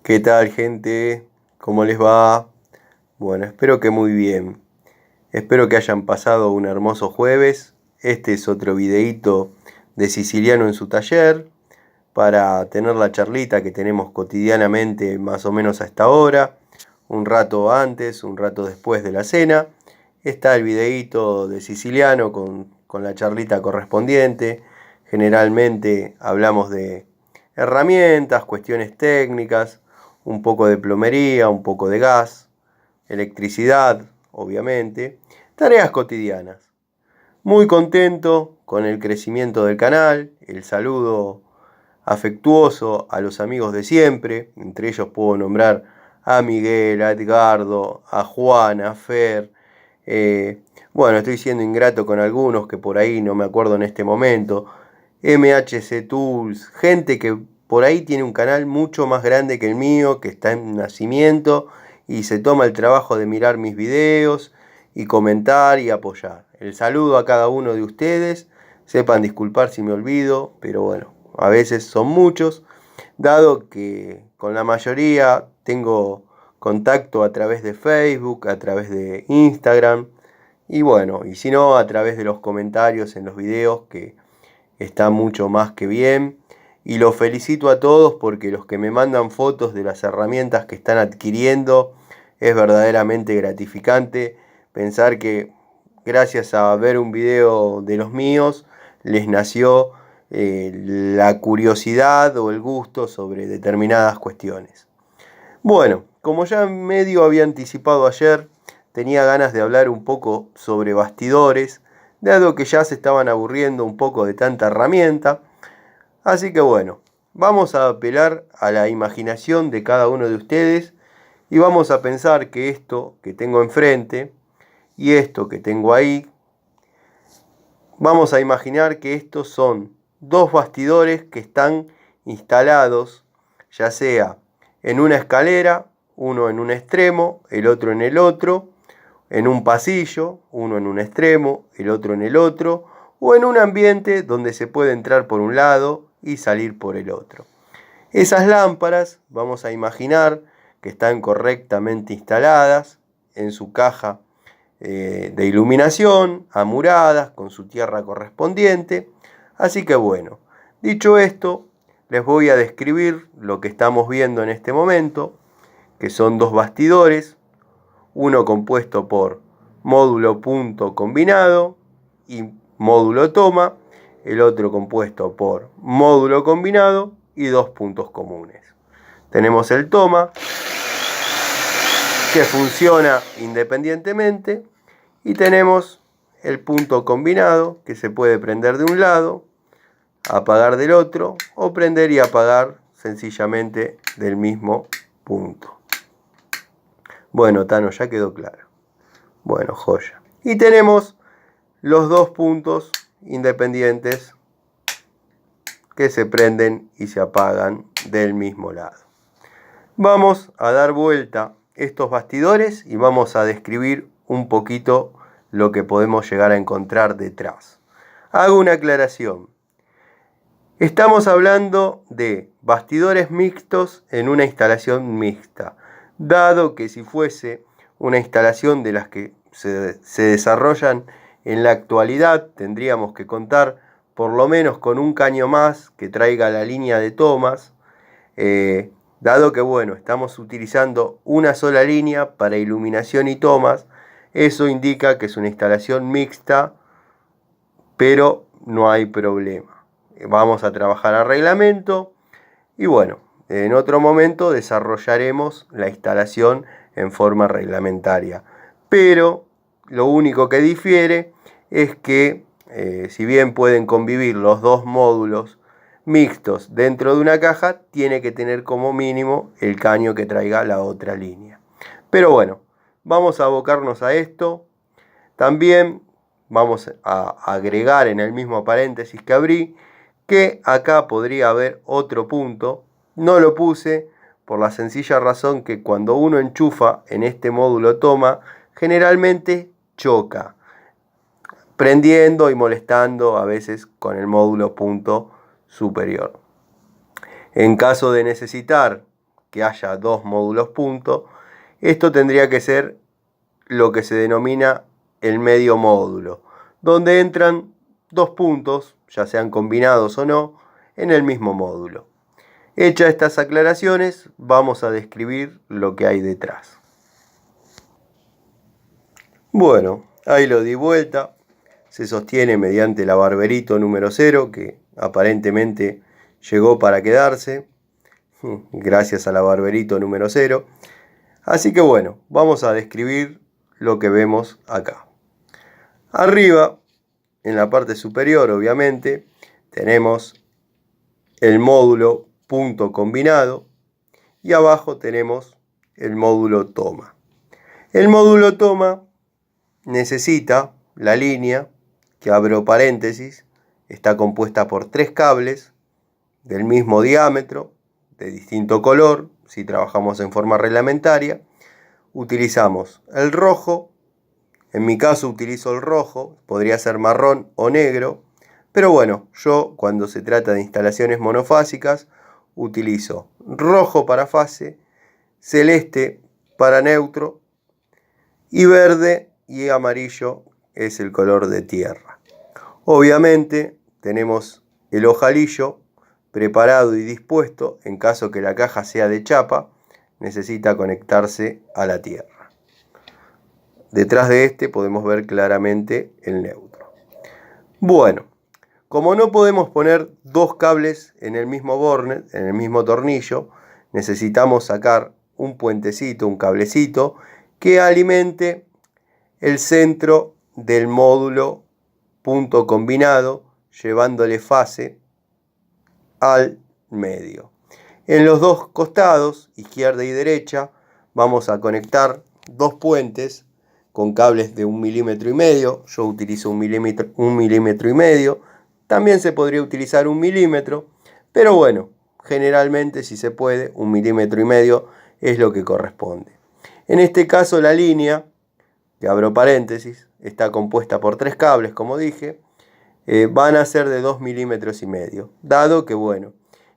¿Qué tal, gente? ¿Cómo les va? Bueno, espero que muy bien. Espero que hayan pasado un hermoso jueves. Este es otro videíto de Siciliano en su taller para tener la charlita que tenemos cotidianamente más o menos a esta hora. Un rato antes, un rato después de la cena. Está el videíto de Siciliano con la charlita correspondiente. Generalmente hablamos de herramientas, cuestiones técnicas, un poco de plomería, un poco de gas, electricidad, obviamente, tareas cotidianas. Muy contento con el crecimiento del canal, el saludo afectuoso a los amigos de siempre, entre ellos puedo nombrar a Miguel, a Edgardo, a Juan, a Fer. Bueno, estoy siendo ingrato con algunos que por ahí no me acuerdo en este momento. MHC Tools, gente que por ahí tiene un canal mucho más grande que el mío, que está en nacimiento y se toma el trabajo de mirar mis videos y comentar y apoyar. El saludo a cada uno de ustedes. Sepan disculpar si me olvido, pero bueno, a veces son muchos, dado que con la mayoría tengo contacto a través de Facebook, a través de Instagram, y bueno, y si no, a través de los comentarios en los videos, que está mucho más que bien. Y los felicito a todos porque los que me mandan fotos de las herramientas que están adquiriendo es verdaderamente gratificante pensar que gracias a ver un video de los míos les nació la curiosidad o el gusto sobre determinadas cuestiones. Bueno, como ya medio había anticipado ayer, tenía ganas de hablar un poco sobre bastidores, dado que ya se estaban aburriendo un poco de tanta herramienta. Así que bueno, vamos a apelar a la imaginación de cada uno de ustedes y vamos a pensar que esto que tengo enfrente y esto que tengo ahí, vamos a imaginar que estos son dos bastidores que están instalados, ya sea en una escalera, uno en un extremo, el otro en el otro, en un pasillo, uno en un extremo, el otro en el otro, o en un ambiente donde se puede entrar por un lado y salir por el otro. Esas lámparas vamos a imaginar que están correctamente instaladas en su caja de iluminación, amuradas, con su tierra correspondiente. Así que bueno, dicho esto, les voy a describir lo que estamos viendo en este momento, que son dos bastidores, uno compuesto por módulo punto combinado y módulo toma, el otro compuesto por módulo combinado y dos puntos comunes. Tenemos el toma, que funciona independientemente, y tenemos el punto combinado, que se puede prender de un lado, apagar del otro, o prender y apagar sencillamente del mismo punto. Bueno, Tano, ya quedó claro. Bueno, joya. Y tenemos los dos puntos independientes que se prenden y se apagan del mismo lado. Vamos a dar vuelta estos bastidores y vamos a describir un poquito lo que podemos llegar a encontrar detrás. Hago una aclaración. Estamos hablando de bastidores mixtos en una instalación mixta, dado que si fuese una instalación de las que se desarrollan en la actualidad, tendríamos que contar por lo menos con un caño más que traiga la línea de tomas, dado que bueno, estamos utilizando una sola línea para iluminación y tomas. Eso indica que es una instalación mixta, pero no hay problema. Vamos a trabajar a reglamento y bueno, en otro momento desarrollaremos la instalación en forma reglamentaria. Pero lo único que difiere es que si bien pueden convivir los dos módulos mixtos dentro de una caja, tiene que tener como mínimo el caño que traiga la otra línea. Pero bueno, vamos a abocarnos a esto. También vamos a agregar en el mismo paréntesis que abrí que acá podría haber otro punto. No lo puse por la sencilla razón que cuando uno enchufa en este módulo toma, generalmente choca, prendiendo y molestando a veces con el módulo punto superior. En caso de necesitar que haya dos módulos punto. Esto tendría que ser lo que se denomina el medio módulo, donde entran dos puntos, ya sean combinados o no, en el mismo módulo. Hechas estas aclaraciones, vamos a describir lo que hay detrás. Bueno, ahí lo di vuelta. Se sostiene mediante la Barberito número 0, que aparentemente llegó para quedarse, gracias a la Barberito número 0. Así que bueno, vamos a describir lo que vemos acá. Arriba, en la parte superior, obviamente, tenemos el módulo punto combinado y abajo tenemos el módulo toma. El módulo toma necesita la línea, que abro paréntesis, está compuesta por 3 cables del mismo diámetro, de distinto color. Si trabajamos en forma reglamentaria, utilizamos el rojo. En mi caso utilizo el rojo, podría ser marrón o negro, pero bueno, yo cuando se trata de instalaciones monofásicas utilizo rojo para fase, celeste para neutro y verde y amarillo es el color de tierra. Obviamente tenemos el ojalillo preparado y dispuesto en caso que la caja sea de chapa, necesita conectarse a la tierra. Detrás de este podemos ver claramente el neutro. Bueno, como no podemos poner dos cables en el mismo bornet, en el mismo tornillo, necesitamos sacar un puentecito, un cablecito que alimente el centro del módulo punto combinado, llevándole fase al medio. En los dos costados, izquierda y derecha, vamos a conectar dos puentes con cables de 1,5 milímetros. Yo utilizo 1,5 milímetros. También se podría utilizar 1 milímetro, pero bueno, generalmente si se puede, 1,5 milímetros es lo que corresponde. En este caso la línea, que abro paréntesis, está compuesta por 3 cables, como dije, van a ser de 2,5 milímetros, dado que bueno,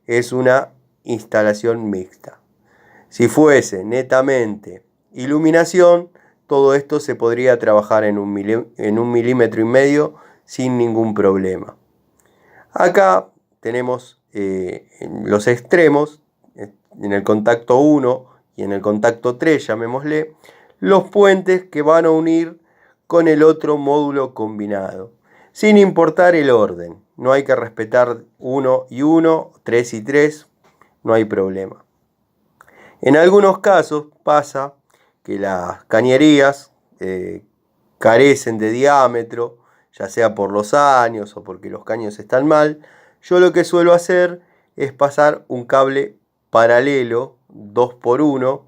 es una instalación mixta. Si fuese netamente iluminación, todo esto se podría trabajar en 1,5 milímetros sin ningún problema. Acá tenemos en los extremos, en el contacto 1 y en el contacto 3, llamémosle, los puentes que van a unir con el otro módulo combinado, sin importar el orden. No hay que respetar 1 y 1, 3 y 3, no hay problema. En algunos casos pasa que las cañerías carecen de diámetro, ya sea por los años o porque los caños están mal. Yo lo que suelo hacer es pasar un cable paralelo 2x1,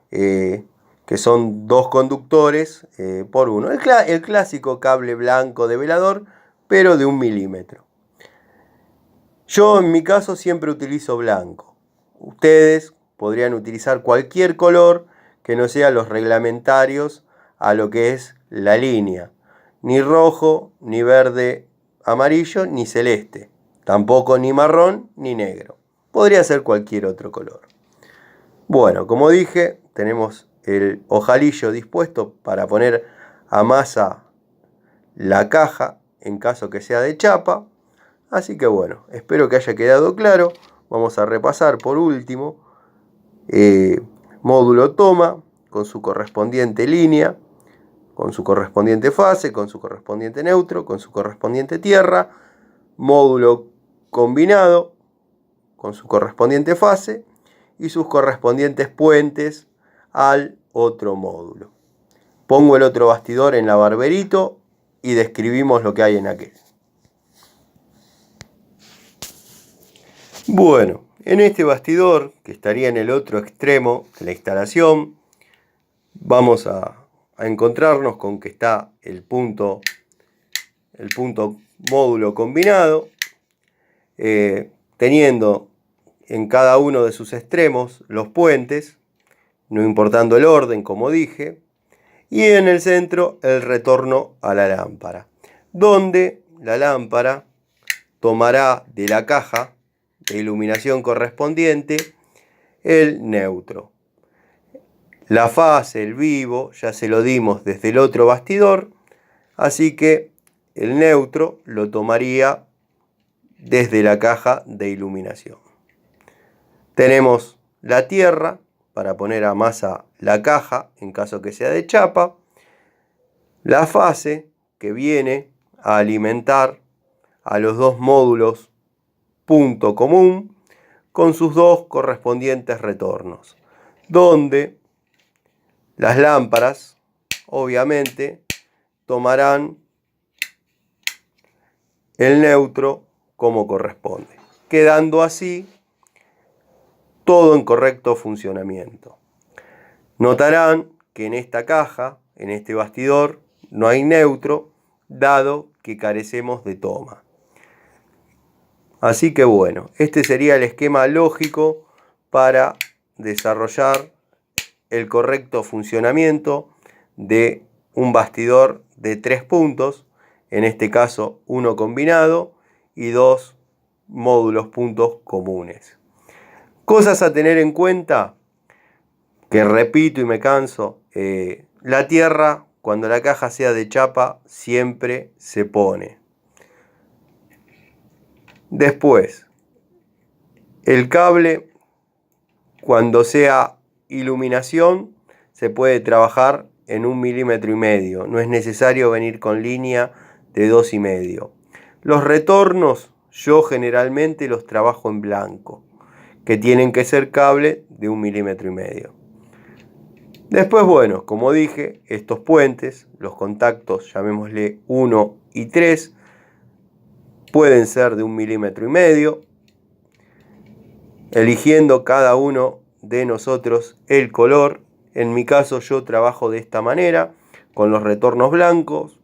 que son dos conductores por uno. El clásico cable blanco de velador, pero de 1 milímetro. Yo en mi caso siempre utilizo blanco. Ustedes podrían utilizar cualquier color que no sea los reglamentarios a lo que es la línea. Ni rojo, ni verde, amarillo, ni celeste. Tampoco ni marrón, ni negro. Podría ser cualquier otro color. Bueno, como dije, tenemos el ojalillo dispuesto para poner a masa la caja en caso que sea de chapa. Así que bueno, espero que haya quedado claro. Vamos a repasar por último. Módulo toma con su correspondiente línea, con su correspondiente fase, con su correspondiente neutro, con su correspondiente tierra. Módulo combinado con su correspondiente fase y sus correspondientes puentes al otro módulo. Pongo el otro bastidor en la Barberito y describimos lo que hay en aquel. Bueno, en este bastidor, que estaría en el otro extremo de la instalación, vamos a encontrarnos con que está el punto módulo combinado, teniendo en cada uno de sus extremos los puentes, no importando el orden, como dije, y en el centro el retorno a la lámpara, donde la lámpara tomará de la caja de iluminación correspondiente el neutro. La fase, el vivo, ya se lo dimos desde el otro bastidor, así que el neutro lo tomaría desde la caja de iluminación. Tenemos la tierra para poner a masa la caja en caso que sea de chapa, la fase que viene a alimentar a los dos módulos punto común con sus dos correspondientes retornos, donde las lámparas obviamente tomarán el neutro como corresponde, quedando así todo en correcto funcionamiento. Notarán que en esta caja, en este bastidor, no hay neutro, dado que carecemos de toma. Así que bueno, este sería el esquema lógico para desarrollar el correcto funcionamiento de un bastidor de 3 puntos, en este caso uno combinado y dos módulos puntos comunes. Cosas a tener en cuenta, que repito y me canso, la tierra cuando la caja sea de chapa siempre se pone. Después, el cable cuando sea iluminación se puede trabajar en 1,5 milímetros, no es necesario venir con línea de 2,5 milímetros. Los retornos yo generalmente los trabajo en blanco, que tienen que ser cable de 1,5 milímetros. Después, bueno, como dije, estos puentes, los contactos, llamémosle 1 y 3, pueden ser de 1,5 milímetros, eligiendo cada uno de nosotros el color. En mi caso yo trabajo de esta manera, con los retornos blancos,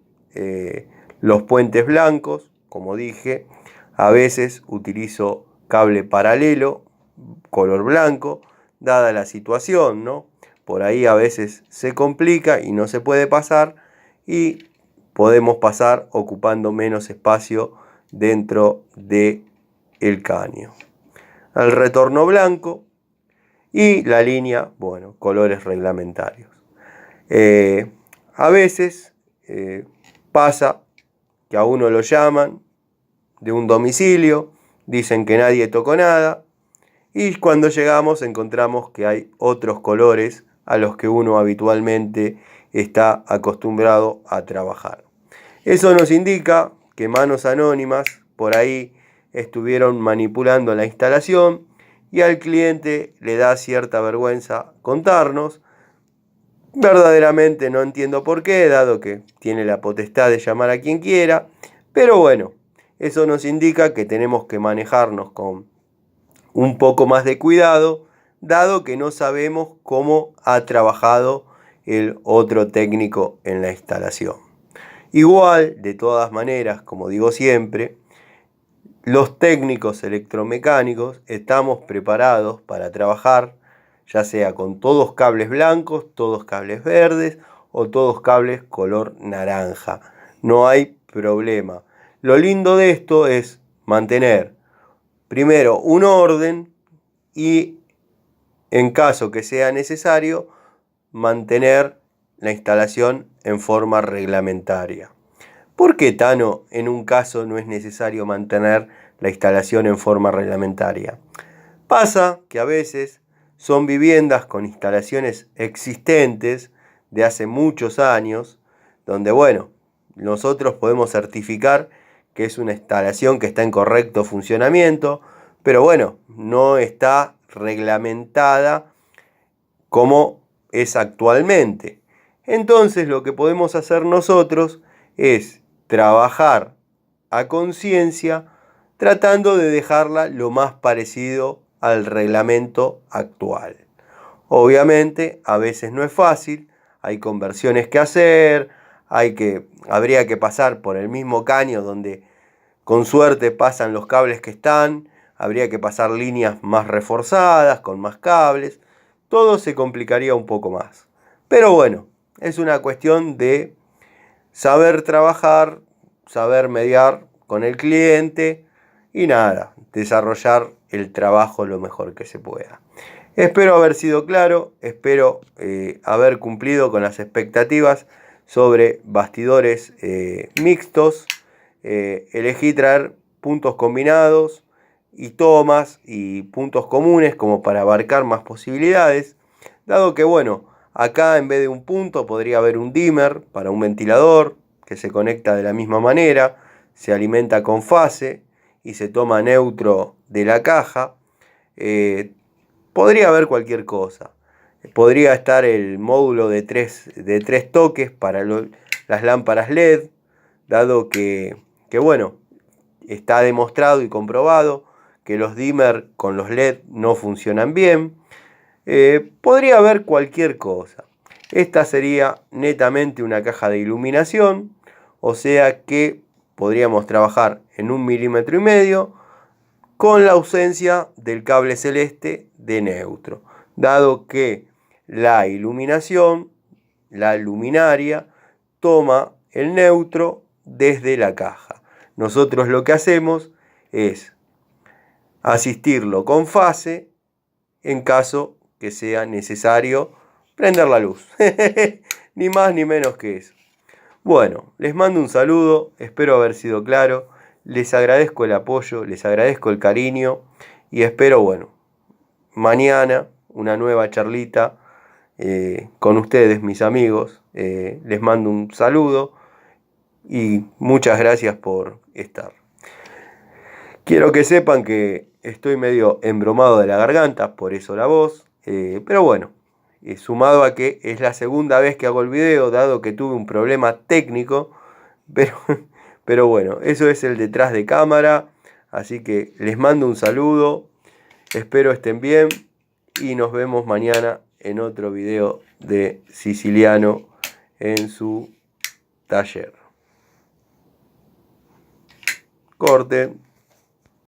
los puentes blancos, como dije. A veces utilizo cable paralelo, color blanco, dada la situación, ¿no? Por ahí a veces se complica y no se puede pasar, y podemos pasar ocupando menos espacio dentro del caño. El retorno blanco y la línea, bueno, colores reglamentarios. A veces pasa que a uno lo llaman de un domicilio, dicen que nadie tocó nada, y cuando llegamos encontramos que hay otros colores a los que uno habitualmente está acostumbrado a trabajar. Eso nos indica que manos anónimas por ahí estuvieron manipulando la instalación y al cliente le da cierta vergüenza contarnos. Verdaderamente no entiendo por qué, dado que tiene la potestad de llamar a quien quiera, pero bueno, eso nos indica que tenemos que manejarnos con un poco más de cuidado, dado que no sabemos cómo ha trabajado el otro técnico en la instalación. Igual, de todas maneras, como digo siempre, los técnicos electromecánicos estamos preparados para trabajar, ya sea con todos cables blancos, todos cables verdes o todos cables color naranja. No hay problema. Lo lindo de esto es mantener primero un orden y, en caso que sea necesario, mantener la instalación en forma reglamentaria. ¿Por qué, Tano, en un caso no es necesario mantener la instalación en forma reglamentaria? Pasa que a veces son viviendas con instalaciones existentes de hace muchos años, donde, bueno, nosotros podemos certificar que es una instalación que está en correcto funcionamiento, pero bueno, no está reglamentada como es actualmente. Entonces lo que podemos hacer nosotros es trabajar a conciencia, tratando de dejarla lo más parecido al reglamento actual. Obviamente a veces no es fácil, hay conversiones que hacer, habría que pasar por el mismo caño donde con suerte pasan los cables que están, habría que pasar líneas más reforzadas, con más cables, todo se complicaría un poco más. Pero bueno, es una cuestión de saber trabajar, saber mediar con el cliente y nada, desarrollar el trabajo lo mejor que se pueda. Espero haber sido claro, espero haber cumplido con las expectativas sobre bastidores mixtos. Elegí traer puntos combinados y tomas y puntos comunes como para abarcar más posibilidades, dado que bueno, acá en vez de un punto podría haber un dimmer para un ventilador que se conecta de la misma manera, se alimenta con fase y se toma neutro de la caja. Podría haber cualquier cosa. Podría estar el módulo de tres toques para las lámparas LED, dado que bueno, está demostrado y comprobado que los dimmer con los LED no funcionan bien. Podría haber cualquier cosa. Esta sería netamente una caja de iluminación, o sea que podríamos trabajar en 1,5 milímetros con la ausencia del cable celeste de neutro, dado que la iluminación, la luminaria, toma el neutro desde la caja. Nosotros lo que hacemos es asistirlo con fase en caso que sea necesario prender la luz. Ni más ni menos que eso. Bueno, les mando un saludo, espero haber sido claro, les agradezco el apoyo, les agradezco el cariño y espero, bueno, mañana una nueva charlita con ustedes, mis amigos. Les mando un saludo y muchas gracias por estar. Quiero que sepan que estoy medio embromado de la garganta, por eso la voz, pero bueno, sumado a que es la segunda vez que hago el video, dado que tuve un problema técnico, pero bueno, eso es el detrás de cámara, así que les mando un saludo, espero estén bien y nos vemos mañana en otro video de Siciliano en su taller. Corte.